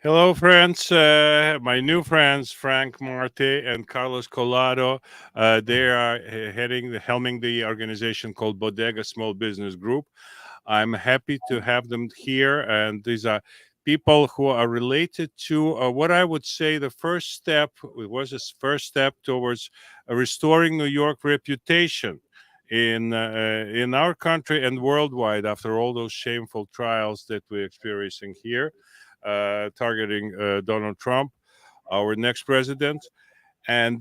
Hello, friends. My new friends, Frank Marte and Carlos Collado. They are helming the organization called Bodega Small Business Group. I'm happy to have them here, and these are people who are related to what I would say the first step. It was a first step towards restoring New York reputation in our country and worldwide after all those shameful trials that we're experiencing here, targeting Donald Trump, our next president. And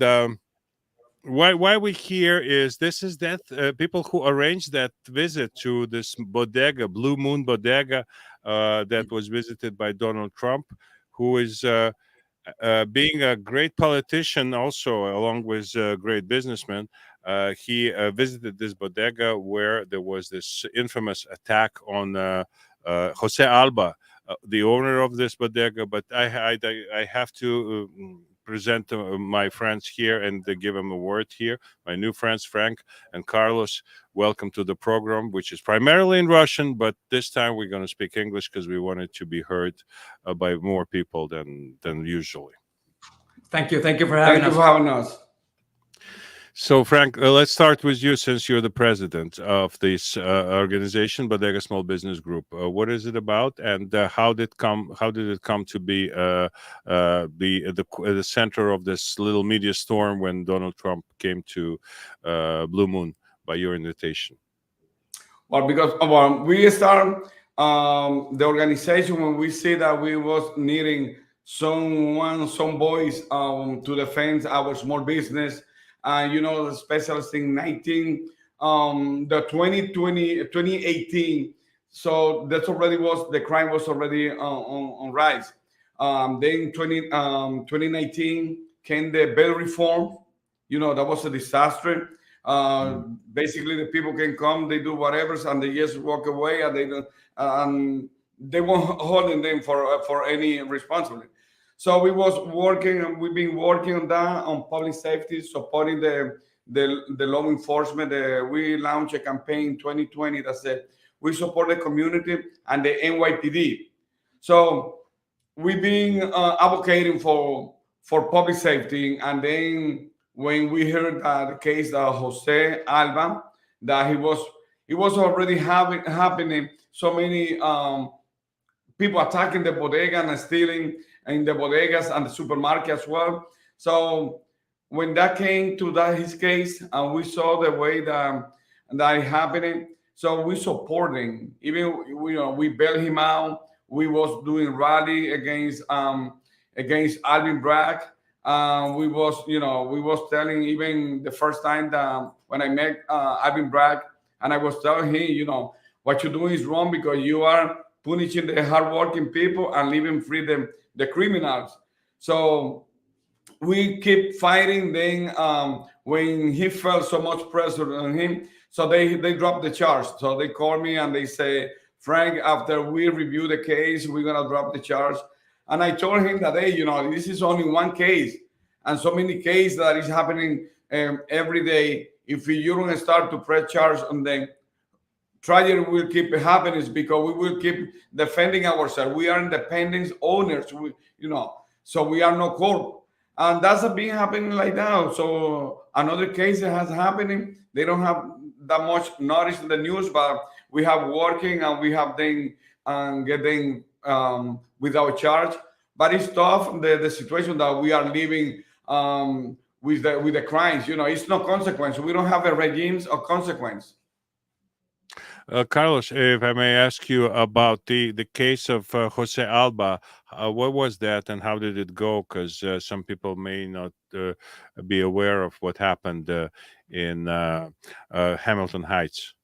why we here is this is that people who arranged that visit to this bodega, Blue Moon Bodega, that was visited by Donald Trump, who is being a great politician, also along with a great businessman. He visited this bodega where there was this infamous attack on Jose Alba, the owner of this bodega. But I have to present my friends here and give them a word here. My new friends, Frank and Carlos, welcome to the program, which is primarily in Russian, but this time we're going to speak English because we want it to be heard by more people than usually. Thank you. Thank you for having Thank you us. for having us. So, Frank, let's start with you since you're the president of this organization, Bodega Small Business Group. What is it about, and how did it come to be the center of this little media storm when Donald Trump came to Blue Moon by your invitation? Well, because we start the organization when we see that we was needing some voice to defend our small business. The special thing 19, the 2018. So that's already was the crime was already on rise. Then 2019 came the bail reform. That was a disaster. Basically, the people can come, they do whatever, and they just walk away, and they won't holding them for any responsibility. So we've been working on that, on public safety, supporting the law enforcement. We launched a campaign in 2020 that said we support the community and the NYPD. So we've been advocating for public safety, and then when we heard the case of Jose Alba, that it was already happening. So many people attacking the bodega and stealing in the bodegas and the supermarket as well. So when that came to his case, and we saw the way that happening, so we supporting. Even we bailed him out. We was doing rally against Alvin Bragg. We was telling, even the first time that when I met Alvin Bragg, and I was telling him, what you're doing is wrong because you are punishing the hardworking people and leaving free the criminals. So we keep fighting. Then when he felt so much pressure on him, so they dropped the charge. So they called me and they say, Frank, after we review the case, we're gonna drop the charge. And I told him that, hey, this is only one case, and so many cases that is happening every day. If you don't start to press charge on them, tragedy will keep happening because we will keep defending ourselves. We are independent owners, so we are no court. And that's been happening like now. So another case that has happening, they don't have that much notice in the news, but we have working and we have them getting without charge. But it's tough, the situation that we are living with the crimes. It's no consequence. We don't have a regimes of consequence. Carlos, if I may ask you about the case of Jose Alba, what was that and how did it go? Because some people may not be aware of what happened in Hamilton Heights.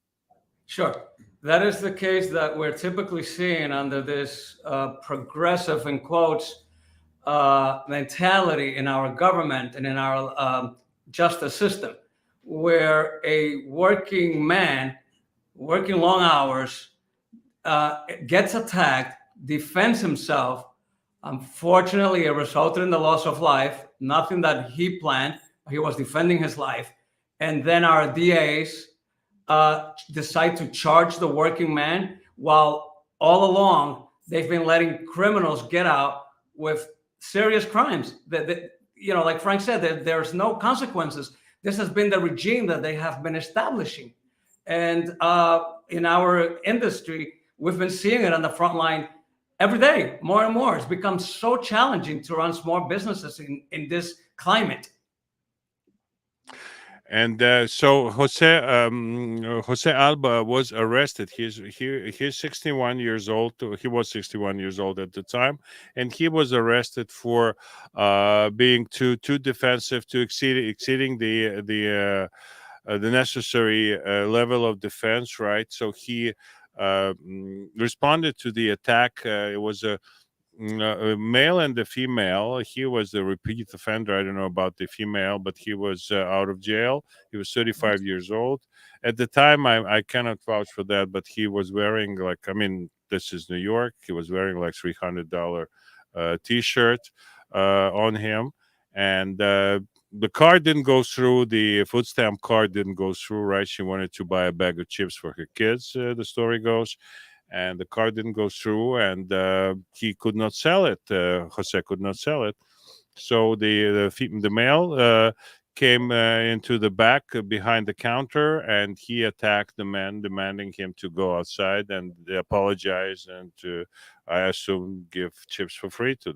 Sure. That is the case that we're typically seeing under this progressive, in quotes, mentality in our government and in our justice system, where a working man working long hours, gets attacked, defends himself. Unfortunately, it resulted in the loss of life, nothing that he planned. He was defending his life. And then our DAs decide to charge the working man, while all along they've been letting criminals get out with serious crimes. That like Frank said, there's no consequences. This has been the regime that they have been establishing, and in our industry, we've been seeing it on the front line every day, more and more. It's become so challenging to run small businesses in this climate. And so Jose Alba was arrested. He's 61 years old. He was 61 years old at the time, and he was arrested for being too defensive, to exceeding the necessary level of defense. Right. So he responded to the attack. It was a male and a female. He was a repeat offender. I don't know about the female, but he was out of jail. He was 35 years old. At the time, I cannot vouch for that, but he was wearing, like, I mean, this is New York. He was wearing like $300 t-shirt on him. And the card didn't go through. The food stamp card didn't go through, right? She wanted to buy a bag of chips for her kids, the story goes, and the car didn't go through, and he could not sell it. Jose could not sell it. So the male came into the back behind the counter, and he attacked the man, demanding him to go outside and apologize and to, I assume, give chips for free to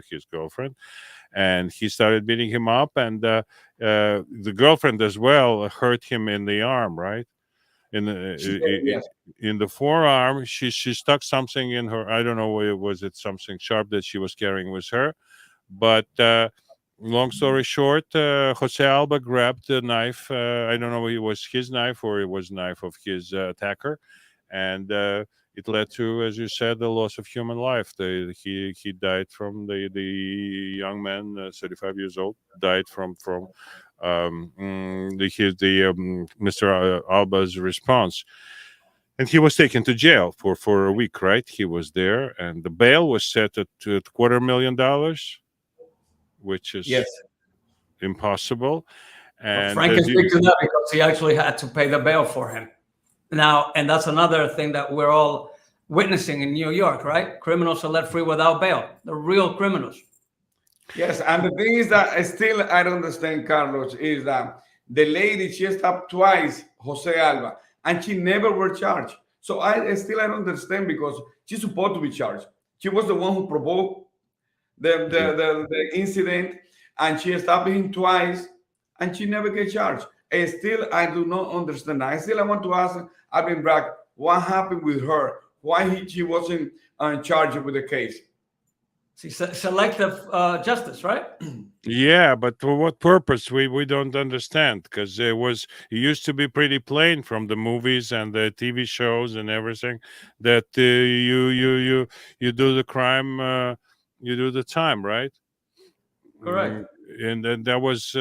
his girlfriend. And he started beating him up, and the girlfriend as well hurt him in the arm, right? In Yes. the forearm. She stuck something in her. I don't know what it was. It something sharp that she was carrying with her. But long story short, Jose Alba grabbed the knife. I don't know if it was his knife or it was knife of his attacker, and it led to, as you said, the loss of human life. He died from the young man, 35 years old, died from Mr. Alba's response, and he was taken to jail for a week. Right, he was there, and the bail was set at $250,000, which Yes. is impossible. But And Frank can speak to that because he actually had to pay the bail for him. Now, and that's another thing that we're all witnessing in New York, right? Criminals are let free without bail. The real criminals. Yes, and the thing is that still I don't understand, Carlos, is that the lady, she stopped twice, Jose Alba, and she never were charged. So I don't understand, because she's supposed to be charged. She was the one who provoked the incident, and she stopped him twice, and she never get charged. And still I do not understand. I want to ask Alvin Bragg, what happened with her? Why she wasn't charged with the case? See, selective justice, right? yeah, but for what purpose? We don't understand, because it used to be pretty plain from the movies and the TV shows and everything that you do the crime, you do the time, right? Correct. And then that was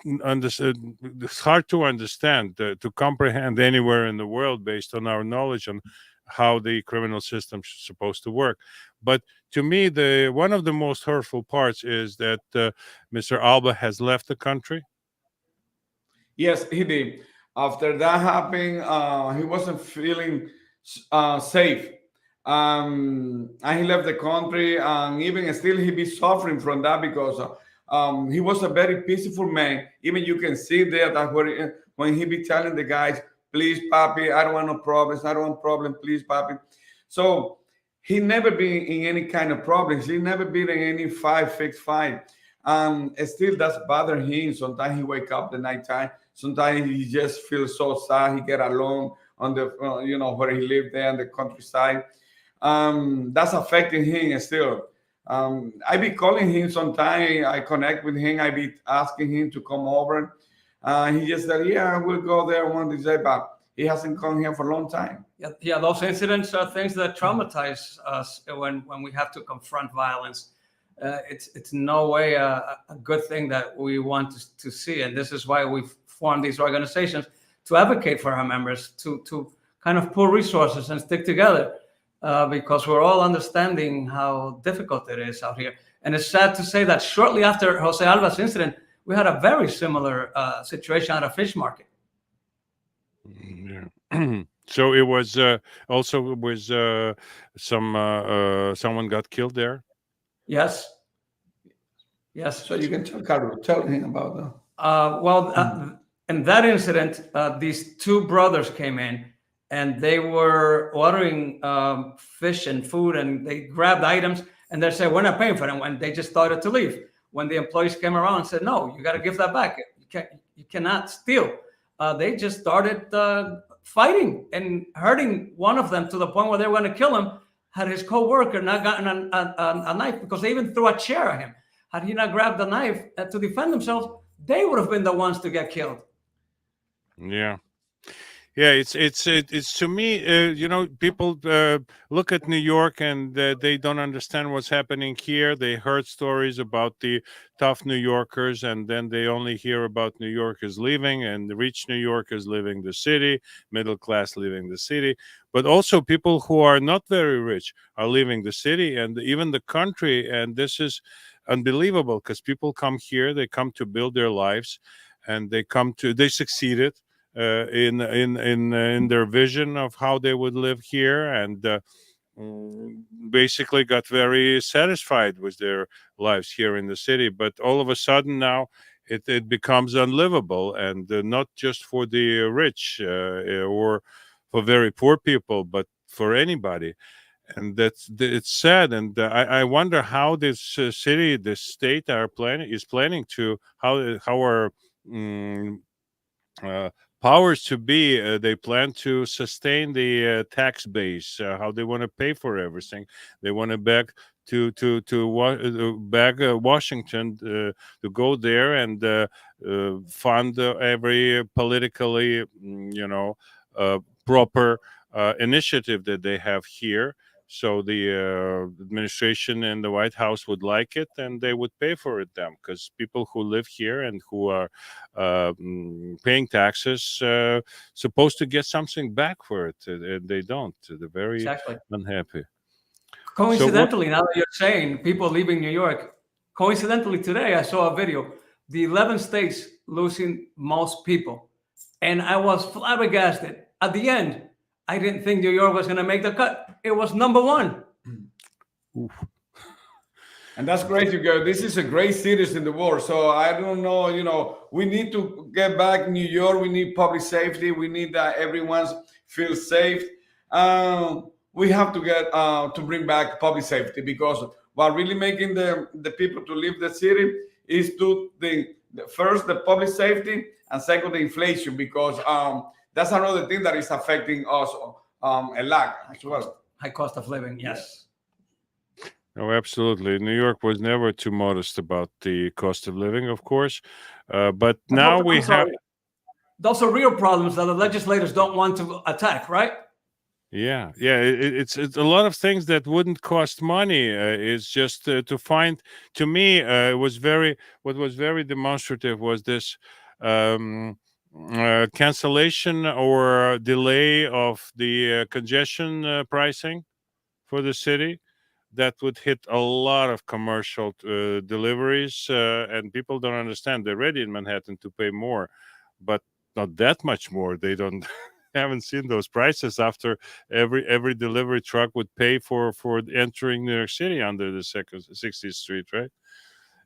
it's hard to understand, to comprehend anywhere in the world based on our knowledge on how the criminal system is supposed to work. But to me, the one of the most hurtful parts is that Mr. Alba has left the country. Yes, he did. After that happened, he wasn't feeling safe. And he left the country, and even still he be suffering from that, because he was a very peaceful man. Even you can see there that when he be telling the guys, please, papi, I don't want no problems. I don't want problem. Please, papi. So he never been in any kind of problems. He never been in any fixed fight. And still that's bothering him. Sometimes he wake up the nighttime. Sometimes he just feels so sad. He get alone on the, where he lived there in the countryside. That's affecting him still. I be calling him sometime. I connect with him. I be asking him to come over. He just said, yeah, we'll go there one day, but he hasn't come here for a long time. Yeah, those incidents are things that traumatize us when we have to confront violence. It's no way a good thing that we want to see, and this is why we've formed these organizations to advocate for our members, to kind of pool resources and stick together, because we're all understanding how difficult it is out here. And it's sad to say that shortly after Jose Alba's incident, we had a very similar situation at a fish market. Yeah. So it was also was someone got killed there. Yes, yes. So you can tell Carlos, tell him about that. Well, in that incident, these two brothers came in and they were ordering fish and food, and they grabbed items and they said, "We're not paying for them." And they just started to leave. When the employees came around and said, "No, you got to give that back. You cannot steal." They just started fighting and hurting one of them to the point where they were going to kill him. Had his co-worker not gotten a knife, because they even threw a chair at him. Had he not grabbed the knife to defend themselves, they would have been the ones to get killed. Yeah. Yeah, it's to me, people look at New York and they don't understand what's happening here. They heard stories about the tough New Yorkers, and then they only hear about New Yorkers leaving, and the rich New Yorkers leaving the city, middle class leaving the city, but also people who are not very rich are leaving the city and even the country, and this is unbelievable because people come here, they come to build their lives, and they succeeded in their vision of how they would live here, and basically got very satisfied with their lives here in the city. But all of a sudden now it becomes unlivable, and not just for the rich or for very poor people, but for anybody. And it's sad, and I wonder how this city, this state is planning to how our mm, uh, powers to be, they plan to sustain the tax base, how they want to pay for everything. They want to beg Washington to go there and fund every politically proper initiative that they have here, so the administration and the White House would like it, and they would pay for it them, because people who live here and who are paying taxes supposed to get something back for it, and they don't. They're very Exactly. unhappy. So what? Coincidentally, now that you're saying people leaving New York, coincidentally today I saw a video. The 11 states losing most people, and I was flabbergasted. At the end, I didn't think New York was going to make the cut. It was number one. Oof. And that's great, you go. This is a great cities in the world. So I don't know, we need to get back New York. We need public safety. We need that everyone's feel safe. We have to get to bring back public safety, because what really making the people to leave the city is first the public safety, and second the inflation, because that's another thing that is affecting us a lot as well. High cost of living, yes. Oh, absolutely. New York was never too modest about the cost of living, of course. But now we I'm have, sorry. Those are real problems that the legislators don't want to attack, right? yeah, it's a lot of things that wouldn't cost money. It's just to find. To me, what was very demonstrative was this cancellation or delay of the congestion pricing for the city. That would hit a lot of commercial deliveries, and people don't understand. They're ready in Manhattan to pay more, but not that much more. They don't haven't seen those prices after every delivery truck would pay for entering New York City under the 60th Street, right?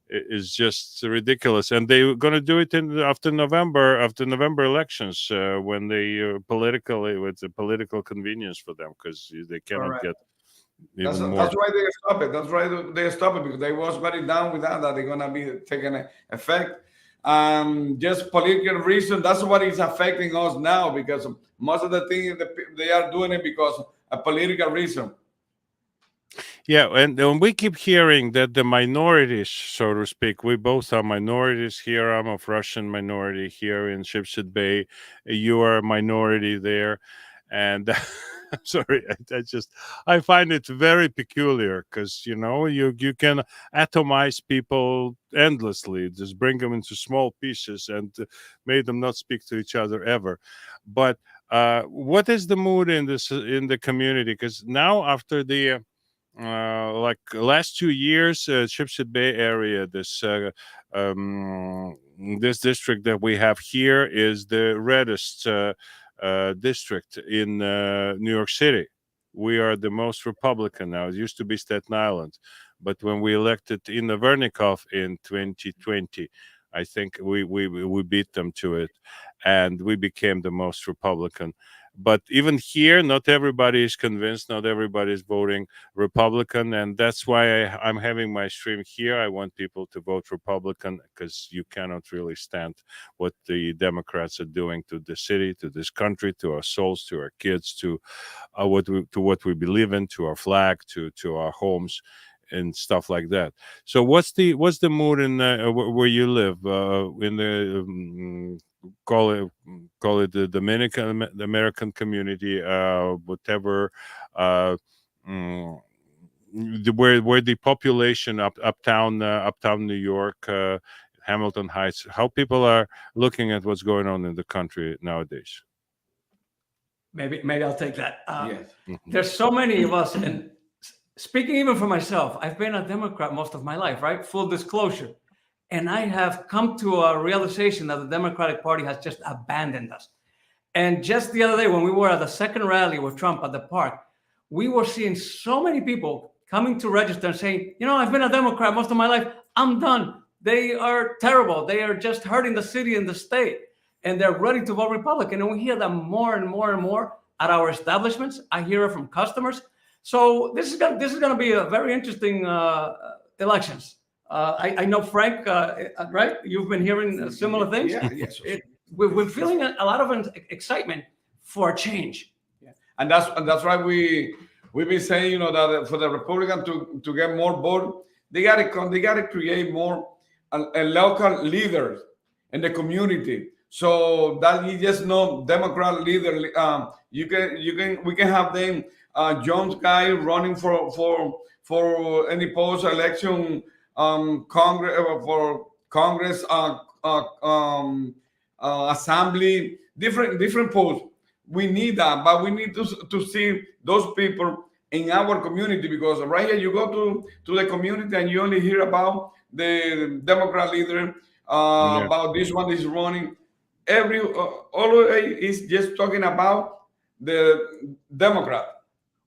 It's just ridiculous, and they're going to do it after November elections, when they politically, with the political convenience for them, because they cannot Correct. get That's even more. that's why they stop it. That's why they stop it, because they was very down with that they're gonna be taking effect. Just political reason. That's what is affecting us now, because most of the things they are doing it because of political reason. Yeah, and we keep hearing that the minorities, so to speak, we both are minorities here. I'm of Russian minority here in Shipshead Bay. You are a minority there, and I'm sorry, I find it very peculiar, because you can atomize people endlessly, just bring them into small pieces and make them not speak to each other ever. But what is the mood in the community? Because now after the like last 2 years, Shipshead Bay area, um, this district that we have here is the reddest district in New York City. we are the most Republican now. It used to be Staten Island, but when we elected Inna Vernikov in 2020, I think we beat them to it, and we became the most Republican. But even here, not everybody is convinced. Not everybody is voting Republican, and that's why I'm having my stream here. I want people to vote Republican because you cannot really stand what the Democrats are doing to the city, to this country, to our souls, to our kids, to what we believe in, to our flag, to our homes, and stuff like that. So what's the mood in where you live in the call it the Dominican the American community, whatever, uh, mm, where the population uptown New York, Hamilton Heights, how people are looking at what's going on in the country nowadays. Maybe I'll take that. Yes. There's so many of us, and speaking even for myself, I've been a Democrat most of my life, right? Full disclosure. And I have come to a realization that the Democratic Party has just abandoned us. And just the other day, when we were at the second rally with Trump at the park, we were seeing so many people coming to register and saying, I've been a Democrat most of my life. I'm done. They are terrible. They are just hurting the city and the state. And they're ready to vote Republican. And we hear that more and more and more at our establishments. I hear it from customers. So this is going to be a very interesting elections. I know, Frank, right? You've been hearing similar things. Yeah, yes. We're feeling a lot of excitement for a change. Yeah. And that's why we've been saying, that for the Republican to get more vote, they gotta create more a local leaders in the community. So that you just know Democrat leader. We can have them. Jones guy running for any post election Congress for Congress assembly different posts. We need that, but we need to see those people in our community, because right here you go to the community and you only hear about the Democrat leader, Yeah. about this one is running. Always is just talking about the Democrat.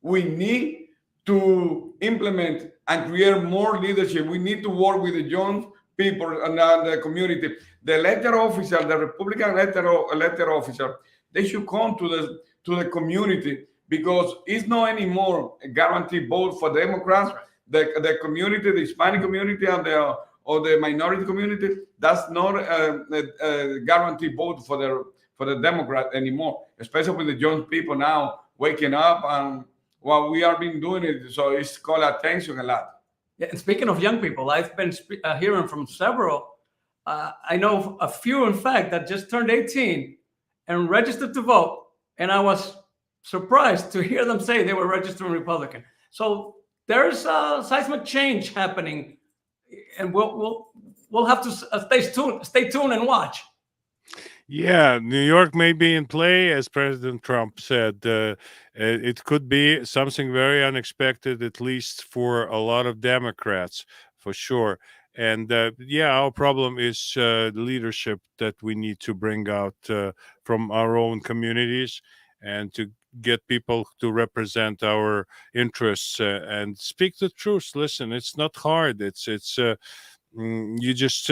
We need to implement and create more leadership. We need to work with the young people and the community. The elected official, the Republican elected official, they should come to the community, because it's not anymore a guaranteed vote for Democrats. The community, the Hispanic community, and the minority community, that's not a guaranteed vote for the Democrat anymore. Especially with the young people now waking up, and what we have been doing it, so it's called attention a lot. Yeah, and speaking of young people, I've been hearing from several. I know a few, in fact, that just turned 18 and registered to vote, and I was surprised to hear them say they were registering Republican. So there's a seismic change happening, and we'll have to stay tuned and watch. Yeah, New York may be in play, as President Trump said. It could be something very unexpected, at least for a lot of Democrats, for sure. And our problem is leadership that we need to bring out from our own communities, and to get people to represent our interests and speak the truth. Listen, it's not hard. It's you just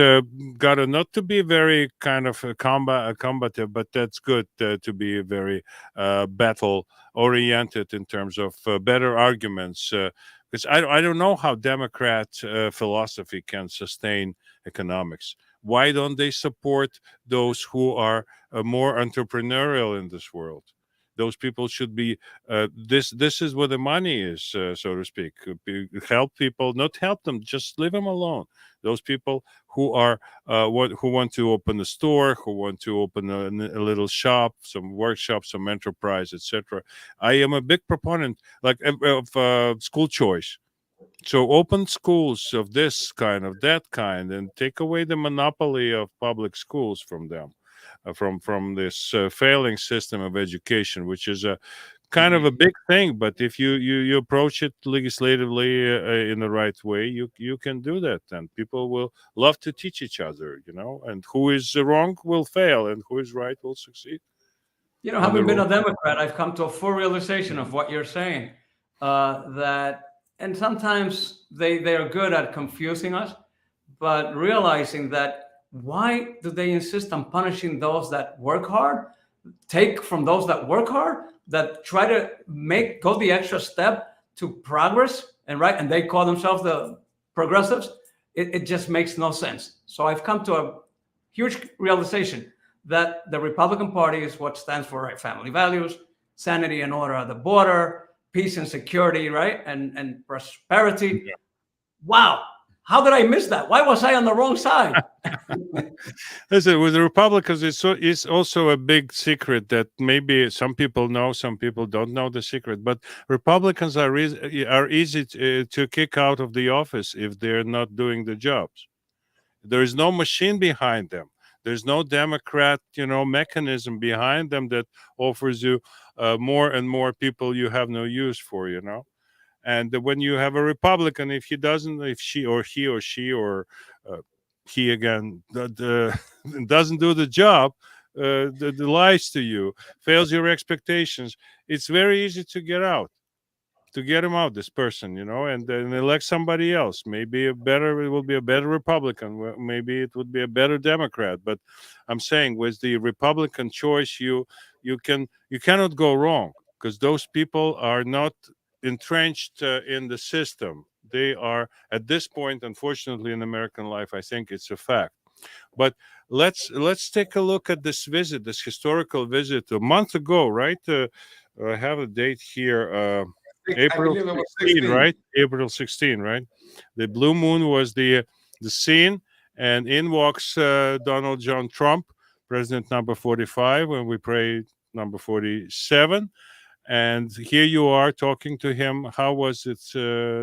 gotta not to be very kind of combative, but that's good to be very battle oriented in terms of better arguments. Because I don't know how Democrat philosophy can sustain economics. Why don't they support those who are more entrepreneurial in this world? Those people should be. This is where the money is, so to speak. Help people, not help them, just leave them alone. Those people who are who want to open a store, who want to open a little shop, some workshop, some enterprise, etc. I am a big proponent, like of school choice. So open schools of this kind, of that kind, and take away the monopoly of public schools from them, from this failing system of education, which is a kind of a big thing. But if you approach it legislatively in the right way, you can do that, and people will love to teach each other, and who is wrong will fail, and who is right will succeed. Having been a Democrat, I've come to a full realization of what you're saying. that, and sometimes they are good at confusing us, but realizing that why do they insist on punishing those that work hard, take from those that work hard, that try to make go the extra step to progress, and right, and they call themselves the progressives. It just makes no sense. So I've come to a huge realization that the Republican Party is what stands for, right, family values, sanity and order at the border, peace and security, right, and prosperity. Wow, how did I miss that? Why was I on the wrong side? Listen, with the Republicans, it's also a big secret that maybe some people know, some people don't know the secret. But Republicans are easy to kick out of the office if they're not doing the jobs. There is no machine behind them. There's no Democrat, mechanism behind them that offers you more and more people you have no use for. And when you have a Republican, if he or she or he again doesn't do the job, the lies to you, fails your expectations, it's very easy to get him out, this person, and then elect somebody else. Maybe it will be a better Republican. Maybe it would be a better Democrat. But I'm saying with the Republican choice, you cannot go wrong, because those people are not entrenched in the system. They are at this point, unfortunately, in American life. I think it's a fact. But let's take a look at this historical visit a month ago, right? I have a date here. I April believe it was 16, 16. right? April 16, right? The blue moon was the scene, and in walks Donald John Trump, president number 45, and we pray number 47. And here you are talking to him. How was it,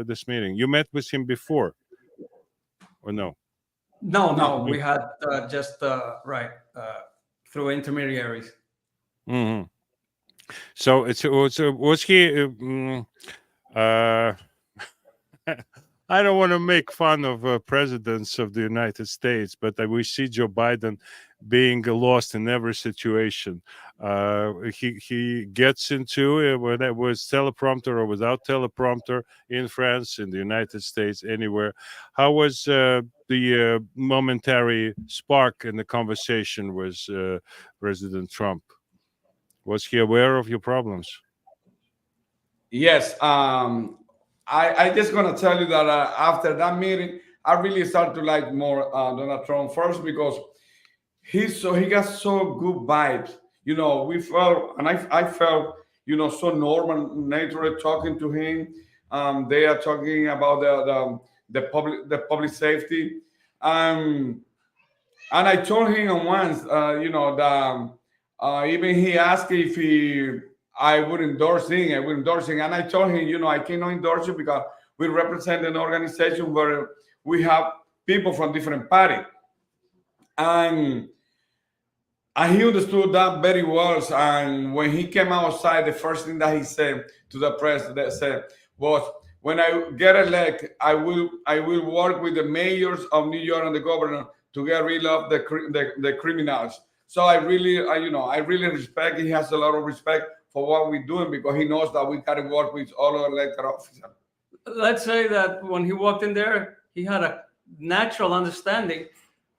this meeting? You met with him before, or no? No, no, No. we had just right through intermediaries. Hmm. So was he? Uh, I don't want to make fun of presidents of the United States, but we see Joe Biden being lost in every situation. He gets into it, whether it was teleprompter or without teleprompter, in France, in the United States, anywhere. How was the momentary spark in the conversation with President Trump? Was he aware of your problems? Yes. I just gonna tell you that after that meeting, I really start to like more Donald Trump first because he got so good vibes. We felt, and I felt, so normal, natural talking to him. They are talking about the public safety. Um, and I told him once, that even he asked if I would endorse him, and I told him, I cannot endorse you because we represent an organization where we have people from different parties, and he understood that very well. And when he came outside, the first thing that he said to the press that said was, "When I get elected, I will work with the mayors of New York and the governor to get rid of the criminals." So I really respect. He has a lot of respect for what we're doing because he knows that we got to work with all our elected officers. Let's say that when he walked in there, he had a natural understanding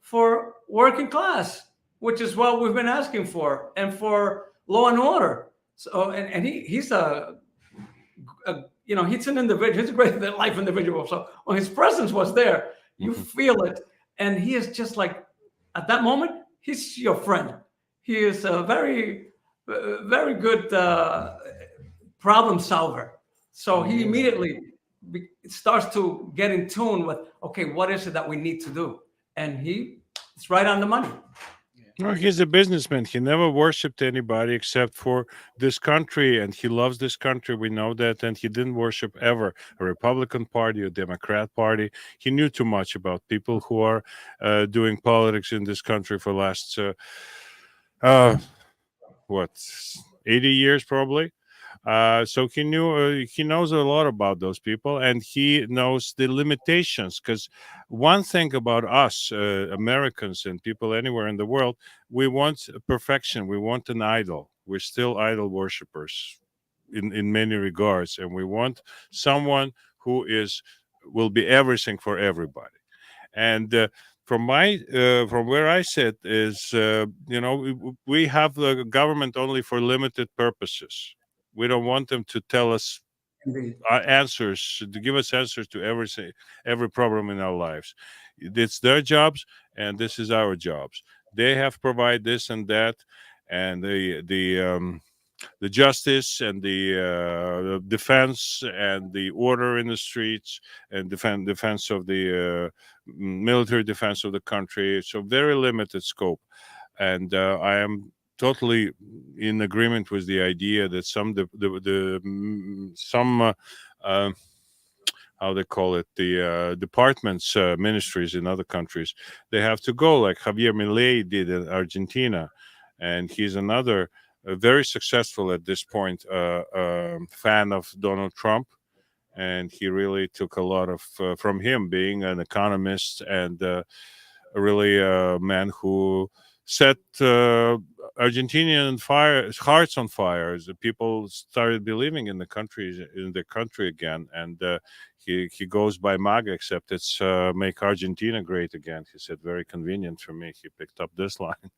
for working class, which is what we've been asking for, and for law and order. So, and he's he's an individual. He's a great life individual. So when his presence was there, you Mhm. feel it, and he is just like, at that moment, he's your friend. He is a very good problem solver. So he immediately starts to get in tune with, okay, what is it that we need to do? And it's right on the money. No, he's a businessman. He never worshipped anybody except for this country, and he loves this country. We know that, and he didn't worship ever a Republican Party or Democrat Party. He knew too much about people who are doing politics in this country for last uh, what 80 years probably. So he knows a lot about those people, and he knows the limitations. Because one thing about us, Americans and people anywhere in the world, we want perfection. We want an idol. We're still idol worshippers. in many regards, and we want someone who is will be everything for everybody. And from where I sit is, we have the government only for limited purposes. We don't want them to tell us Indeed. answers, to give us answers to every problem in our lives. It's their jobs, and this is our jobs. They have provide this and that, and the justice and the defense and the order in the streets and defense of the military defense of the country. So very limited scope, and I am totally in agreement with the idea that some uh, how they call it, the departments, ministries in other countries, they have to go, like Javier Milei did in Argentina, and he's another very successful at this point fan of Donald Trump, and he really took a lot of from him being an economist and really a man who set Argentinian hearts on fire. The people started believing in the country again, and he goes by MAGA, except it's make Argentina great again. He said, very convenient for me. He picked up this line.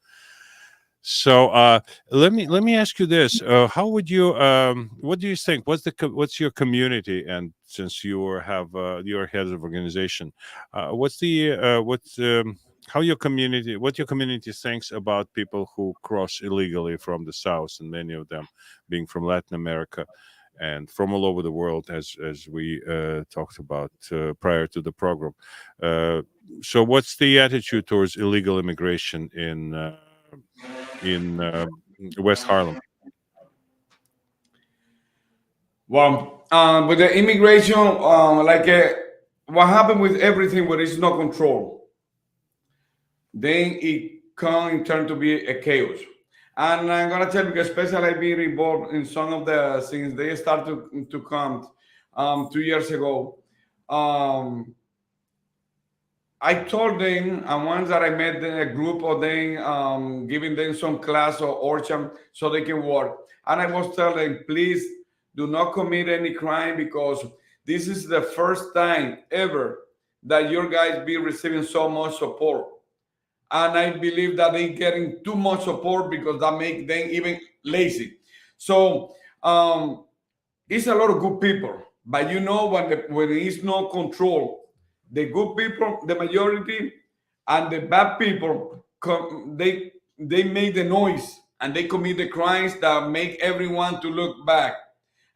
So let me ask you this: how would you? What do you think? What's your community? And since you're heads of organization, what's how your community? What your community thinks about people who cross illegally from the south, and many of them being from Latin America and from all over the world, as we talked about prior to the program. So, what's the attitude towards illegal immigration in West Harlem? Well, with the immigration, what happened with everything where there's no control, then it can turn to be a chaos. And I'm gonna tell you, because especially I've been involved in some of the things they start to come 2 years ago. Um, I told them, and once that I met a group of them, giving them some class or workshop so they can work. And I was telling them, please do not commit any crime, because this is the first time ever that your guys be receiving so much support. And I believe that they're getting too much support, because that make them even lazy. So it's a lot of good people, but when there is no control, the good people, the majority, and the bad people, they make the noise and they commit the crimes that make everyone to look back.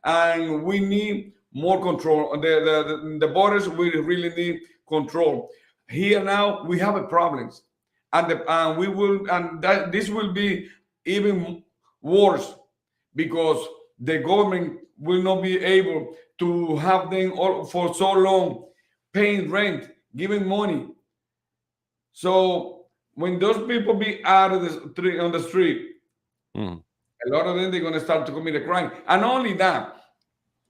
And we need more control. The borders, we really need control. Here now we have a problems, and this will be even worse, because the government will not be able to have them all for so long paying rent, giving money. So when those people be out of the street, on the street, Mm. a lot of them they're going to start to commit a crime. And not only that,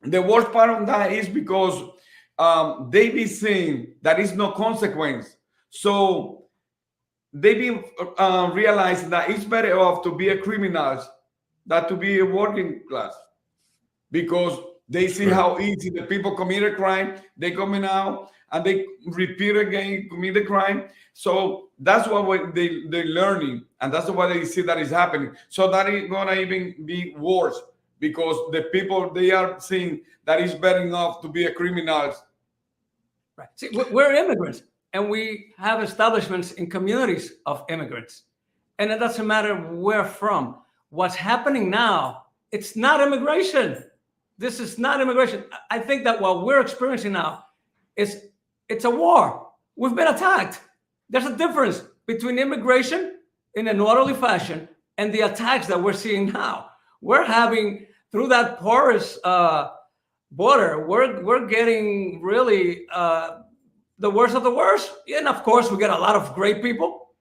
the worst part of that is because they be seeing that is no consequence. So they be realizing that it's better off to be a criminal than to be a working class, because they see Right. how easy the people commit a crime. They coming out and they repeat again, commit the crime. So that's what they're learning, and that's why they see that is happening. So that is gonna even be worse, because the people they are seeing that it's better enough to be a criminal. Right. See, we're immigrants, and we have establishments in communities of immigrants, and it doesn't matter where from. What's happening now, it's not immigration. This is not immigration. I think that what we're experiencing now is it's a war. We've been attacked. There's a difference between immigration in an orderly fashion and the attacks that we're seeing now. We're having, through that porous border, we're getting really the worst of the worst. And of course, we get a lot of great people,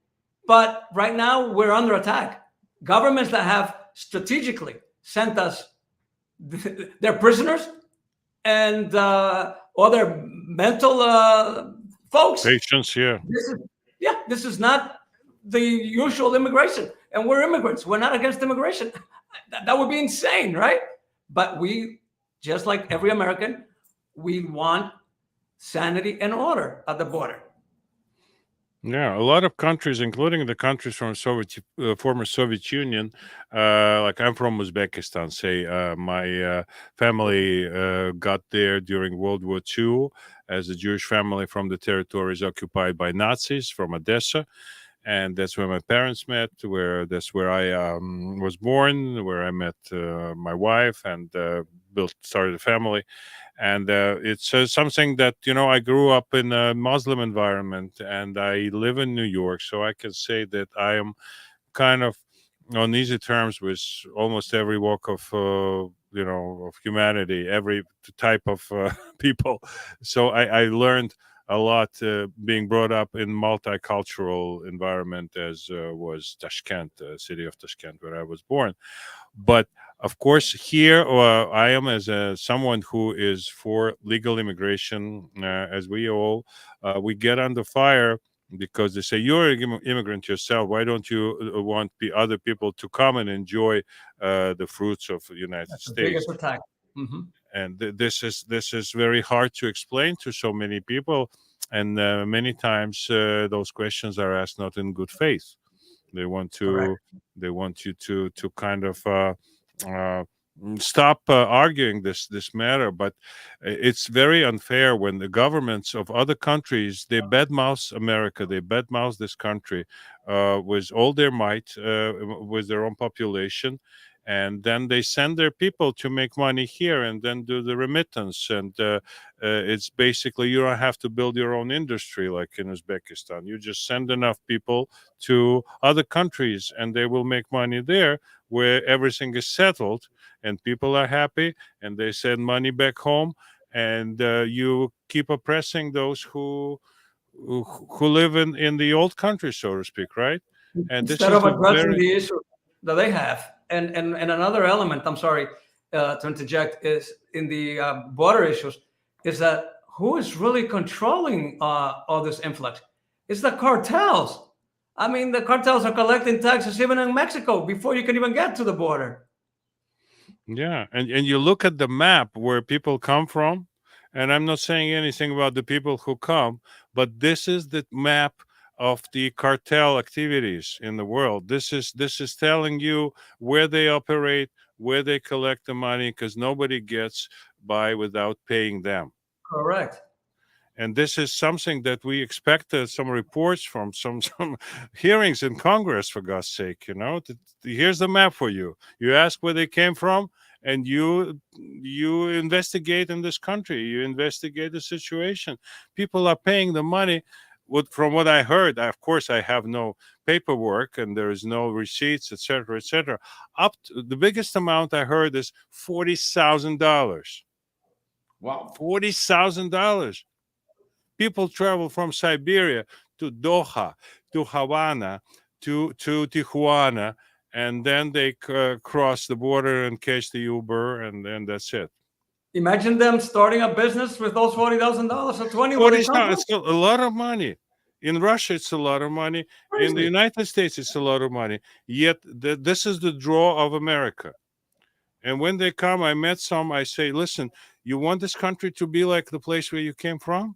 but right now we're under attack. Governments that have strategically sent us their prisoners and other mental folks. Patience, yeah. This is not the usual immigration, and we're immigrants. We're not against immigration. That would be insane, right? But we, just like every American, we want sanity and order at the border. Yeah, a lot of countries, including the countries from former Soviet Union, like I'm from Uzbekistan. Say, my family got there during World War II as a Jewish family from the territories occupied by Nazis from Odessa, and that's where my parents met. Where that's where I was born, where I met my wife and built started a family. And it's something that, I grew up in a Muslim environment, and I live in New York, so I can say that I am kind of on easy terms with almost every walk of of humanity, every type of people. So I learned a lot being brought up in multicultural environment, as was Tashkent, city of Tashkent, where I was born. But of course, here I am as someone who is for legal immigration, as we all we get under fire because they say you're an immigrant yourself. Why don't you want other people to come and enjoy the fruits of the United That's the biggest States? attack. Hmm. And this is very hard to explain to so many people, and many times those questions are asked not in good faith. They want Correct. to they want you to kind of uh, stop arguing this matter. But it's very unfair when the governments of other countries, they badmouth America, they badmouth this country with all their might, with their own population. And then they send their people to make money here and then do the remittance. And it's basically you don't have to build your own industry like in Uzbekistan. You just send enough people to other countries and they will make money there where everything is settled and people are happy and they send money back home, and you keep oppressing those who live in the old country, so to speak, right? And this Instead is of the addressing very the issue that they have. And another element, I'm sorry to interject, is in the border issues, is that who is really controlling all this influx? It's the cartels. I mean, the cartels are collecting taxes even in Mexico before you can even get to the border. Yeah, and you look at the map where people come from, and I'm not saying anything about the people who come, but this is the map of the cartel activities in the world. This is telling you where they operate, where they collect the money, because nobody gets by without paying them. Correct. And this is something that we expected some reports from some hearings in Congress, for God's sake. Here's the map for you. You ask where they came from, and you investigate in this country. You investigate the situation. People are paying the money. From what I heard, of course, I have no paperwork and there is no receipts, etc., etc. Up to the biggest amount I heard is $40,000. Wow. $40,000. People travel from Siberia to Doha, to Havana, to Tijuana, and then they cross the border and catch the Uber, and then that's it. Imagine them starting a business with those $40,000 or 20 where they Forty come thousand. from. It's a lot of money. In Russia, it's a lot of money. In the Crazy. United States, it's a lot of money. Yet this is the draw of America. And when they come, I met some. I say, listen, you want this country to be like the place where you came from?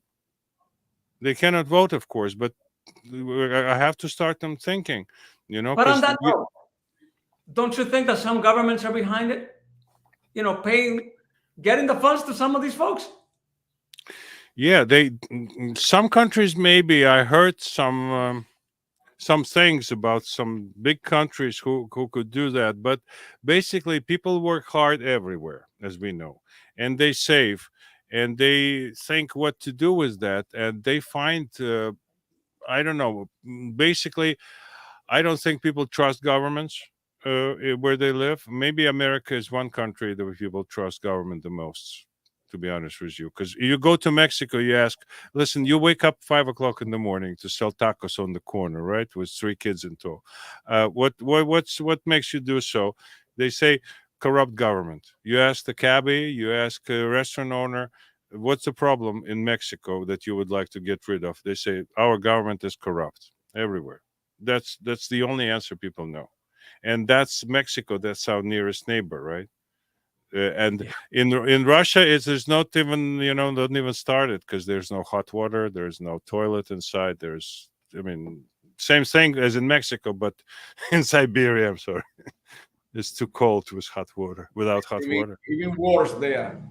They cannot vote, of course, but I have to start them thinking, But on because that note, don't you think that some governments are behind it? Paying, getting the funds to some of these folks? yeah, some countries maybe. I heard some things about some big countries who could do that, but basically people work hard everywhere, as we know, and they save, and they think what to do with that, and they find I don't know. Basically, I don't think people trust governments where they live. Maybe America is one country that people trust government the most. To be honest with you, because you go to Mexico, you ask, listen, you wake up 5 o'clock in the morning to sell tacos on the corner, right, with three kids in tow. What makes you do so? They say corrupt government. You ask the cabbie, you ask a restaurant owner, what's the problem in Mexico that you would like to get rid of? They say our government is corrupt everywhere. That's the only answer people know, and that's Mexico. That's our nearest neighbor, right? And Yeah. in Russia, there's not even not even started because there's no hot water, there's no toilet inside. There's, I mean, same thing as in Mexico, but in Siberia. I'm sorry, it's too cold with hot water without hot Even water. even worse there.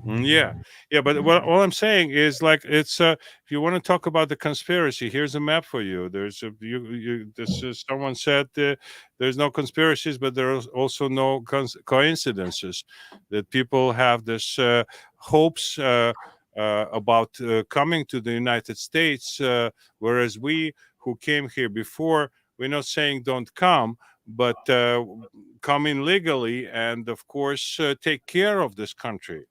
Yeah, yeah, but all I'm saying is like it's if you want to talk about the conspiracy, here's a map for you. There's a you this is someone said there's no conspiracies, but there's also no coincidences that people have this hopes about coming to the United States, whereas we who came here before, we're not saying don't come, but come in legally and of course take care of this country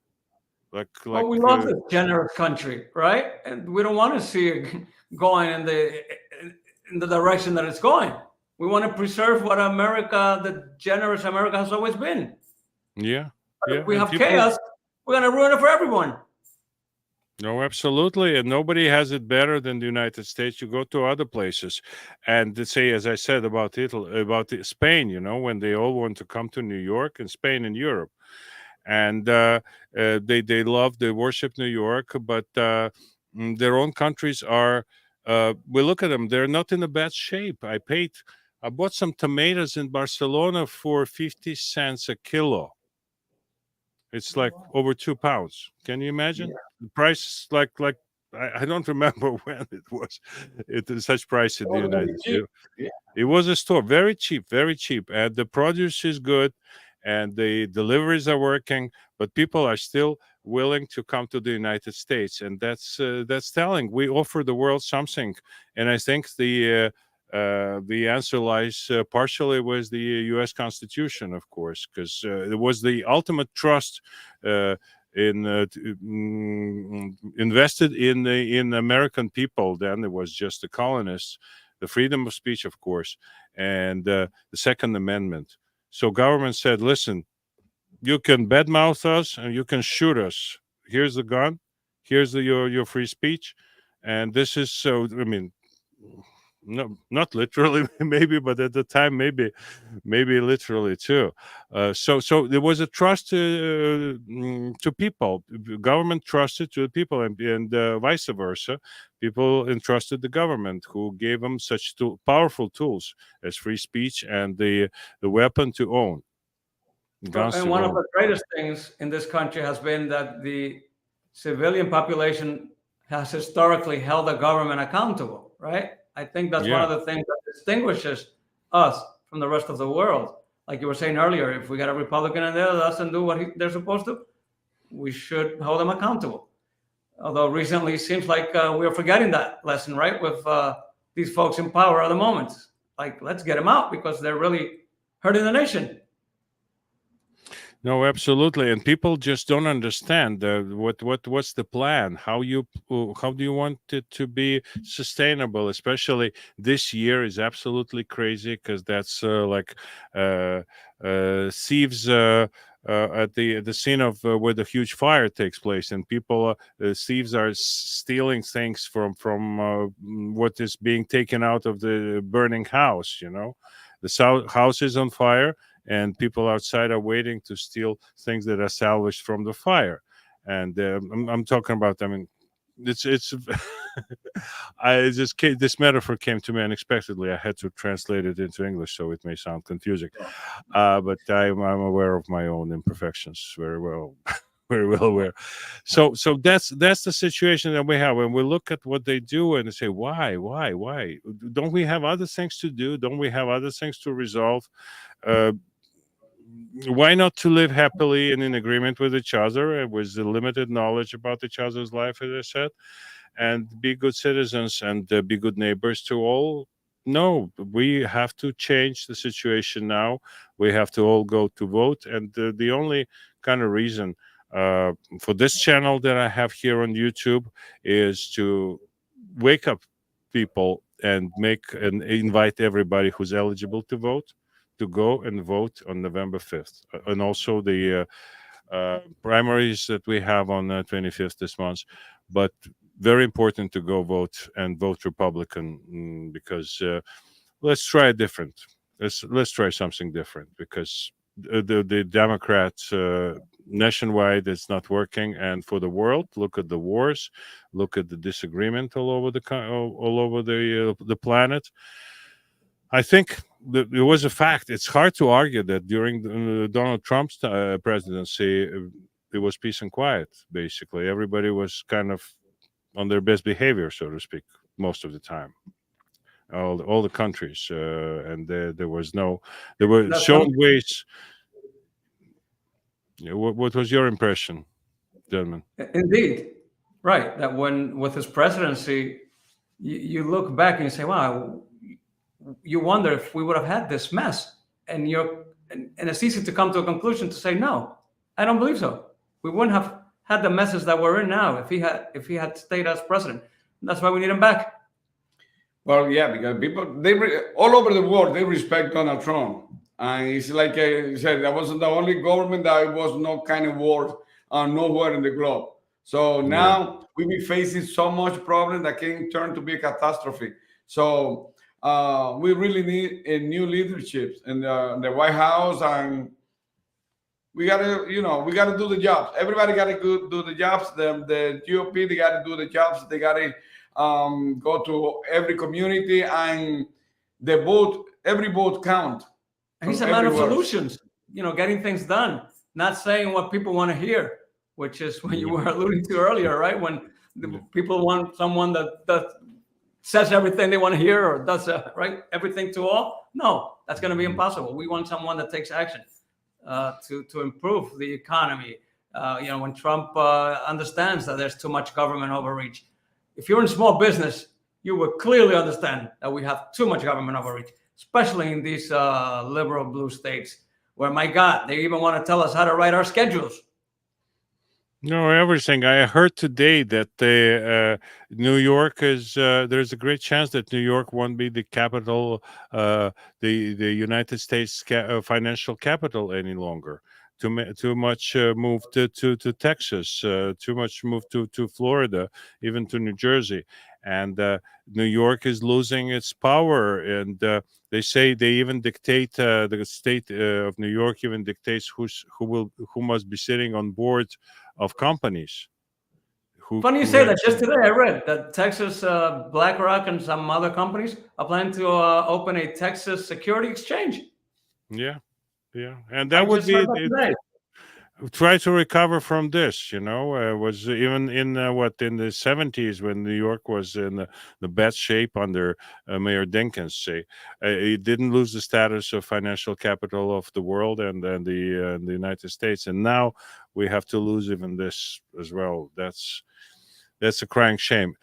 Well, like we love this generous country, right? And we don't want to see it going in the direction that it's going. We want to preserve what America, the generous America, has always been. yeah, If yeah, we and have people, chaos, we're going to ruin it for everyone. no, absolutely, and nobody has it better than the United States. You go to other places, and they say, as I said about Italy, about Spain, when they all want to come to New York and Spain and Europe, and they love, they worship New York, but their own countries are. We look at them; they're not in a bad shape. I bought some tomatoes in Barcelona for 50 cents a kilo. It's like over 2 pounds. Can you Yeah. imagine the price? Like I don't remember when it was. It is such price in That the was very United cheap. States. Yeah. It was a store, very cheap, and the produce is good, and the deliveries are working, but people are still willing to come to the United States, and that's telling. We offer the world something, and I think the answer lies partially with the U.S. Constitution, of course, because it was the ultimate trust. In invested in American people. Then it was just the colonists, the freedom of speech, of course, and the Second Amendment. So government said, "Listen, you can badmouth us and you can shoot us. Here's the gun. Here's your free speech." And this is so. I mean, no, not literally, maybe, but at the time, maybe literally too. So there was a trust to people. The government trusted to the people, and vice versa. People entrusted the government, who gave them such powerful tools as free speech and the weapon to own, Well, guns and to one of own. the greatest things in this country has been that the civilian population has historically held the government accountable, right? I think that's one Yeah. of the things that distinguishes us from the rest of the world. Like you were saying earlier, if we got a Republican in there that doesn't do what they're supposed to, we should hold them accountable. Although recently it seems like we're forgetting that lesson, right? With these folks in power at the moment. Like, let's get them out because they're really hurting the nation. No, absolutely, and people just don't understand what's the plan. How do you want it to be sustainable? Especially this year is absolutely crazy because that's uh, thieves. At the scene of where the huge fire takes place, and people, thieves are stealing things from what is being taken out of the burning house. The house is on fire, and people outside are waiting to steal things that are salvaged from the fire. And I'm talking about. I mean, it's. This metaphor came to me unexpectedly. I had to translate it into English, so it may sound confusing. But I'm aware of my own imperfections very well. Very well aware. So that's the situation that we have when we look at what they do and say, why? Don't we have other things to do? Don't we have other things to resolve? Uh, why not to live happily and in agreement with each other, with the limited knowledge about each other's life, as I said, and be good citizens and be good neighbors to all? No, we have to change the situation now. We have to all go to vote, and the only kind of reason for this channel that I have here on YouTube is to wake up people and make and invite everybody who's eligible to vote to go and vote on November 5th, and also the primaries that we have on 25th this month. But very important to go vote and vote Republican, because let's try different. Let's try something different, because the Democrats nationwide, it's not working, and for the world, look at the wars, look at the disagreement all over all over the planet. I think it was a fact. It's hard to argue that during Donald Trump's presidency, it was peace and quiet. Basically, everybody was kind of on their best behavior, so to speak, most of the time. All the countries, and there was no, there were That's shown ways. What was your impression, gentlemen? indeed right. That when with his presidency, you look back and you say, "Wow," you wonder if we would have had this mess. And it's easy to come to a conclusion to say, "No, I don't believe so. We wouldn't have had the messes that we're in now if he had stayed as president." And that's why we need him back. Well, yeah, because people all over the world they respect Donald Trump, and it's like you said, that wasn't the only government that was no kind of war nowhere in the globe. So Yeah. now we be facing so much problem that can turn to be a catastrophe. So we really need a new leadership in the White House, and we gotta, we gotta do the jobs. Everybody gotta do the jobs. The GOP, they gotta do the jobs. They gotta go to every community, and every vote count And he's from a man of everywhere. solutions, getting things done, not saying what people want to hear, which is what you were alluding to earlier, right? When the people want someone that says everything they want to hear or does right everything to all. No, that's going to be impossible. We want someone that takes action to improve the economy. When Trump understands that there's too much government overreach. If you're in small business, you will clearly understand that we have too much government overreach, especially in these liberal blue states, where, my God, they even want to tell us how to write our schedules. No, everything. I heard today that New York is. There's a great chance that New York won't be the capital, the United States financial capital any longer. Too much moved to Texas. Too much moved to Florida, even to New Jersey, and New York is losing its power. And they say they even dictate, the state of New York even dictates who must be sitting on board of companies. Funny you say that. Just today, I read that Texas BlackRock and some other companies are planning to open a Texas security exchange. Yeah, and I that would just be heard that today. try to recover from this. Was even in in the 70s when New York was in the best shape under Mayor Dinkins. Say it didn't lose the status of financial capital of the world and the United States, and now we have to lose even this as well. That's a crying shame.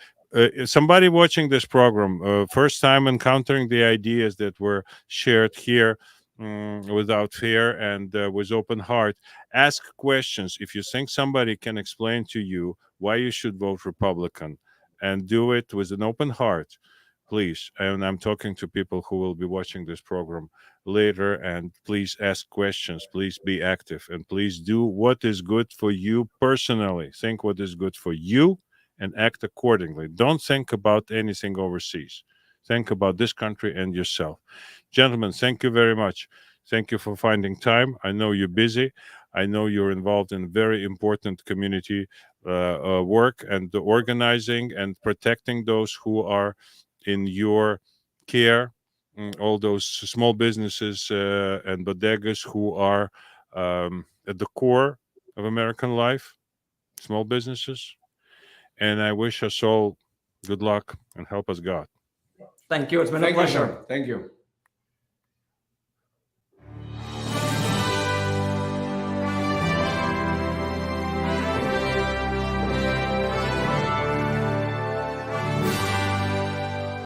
Somebody watching this program, first time encountering the ideas that were shared here, without fear and with open heart, ask questions. If you think somebody can explain to you why you should vote Republican, and do it with an open heart, please. And I'm talking to people who will be watching this program later, and please ask questions, please be active, and please do what is good for you personally. Think what is good for you and act accordingly. Don't think about anything overseas. Think about this country and yourself. Gentlemen, thank you very much. Thank you for finding time. I know you're busy. I know you're involved in very important community work and the organizing and protecting those who are in your care, all those small businesses and bodegas who are at the core of American life, small businesses. And I wish us all good luck and help us God. Thank you. It's been a Thank you, pleasure. sir. Thank you.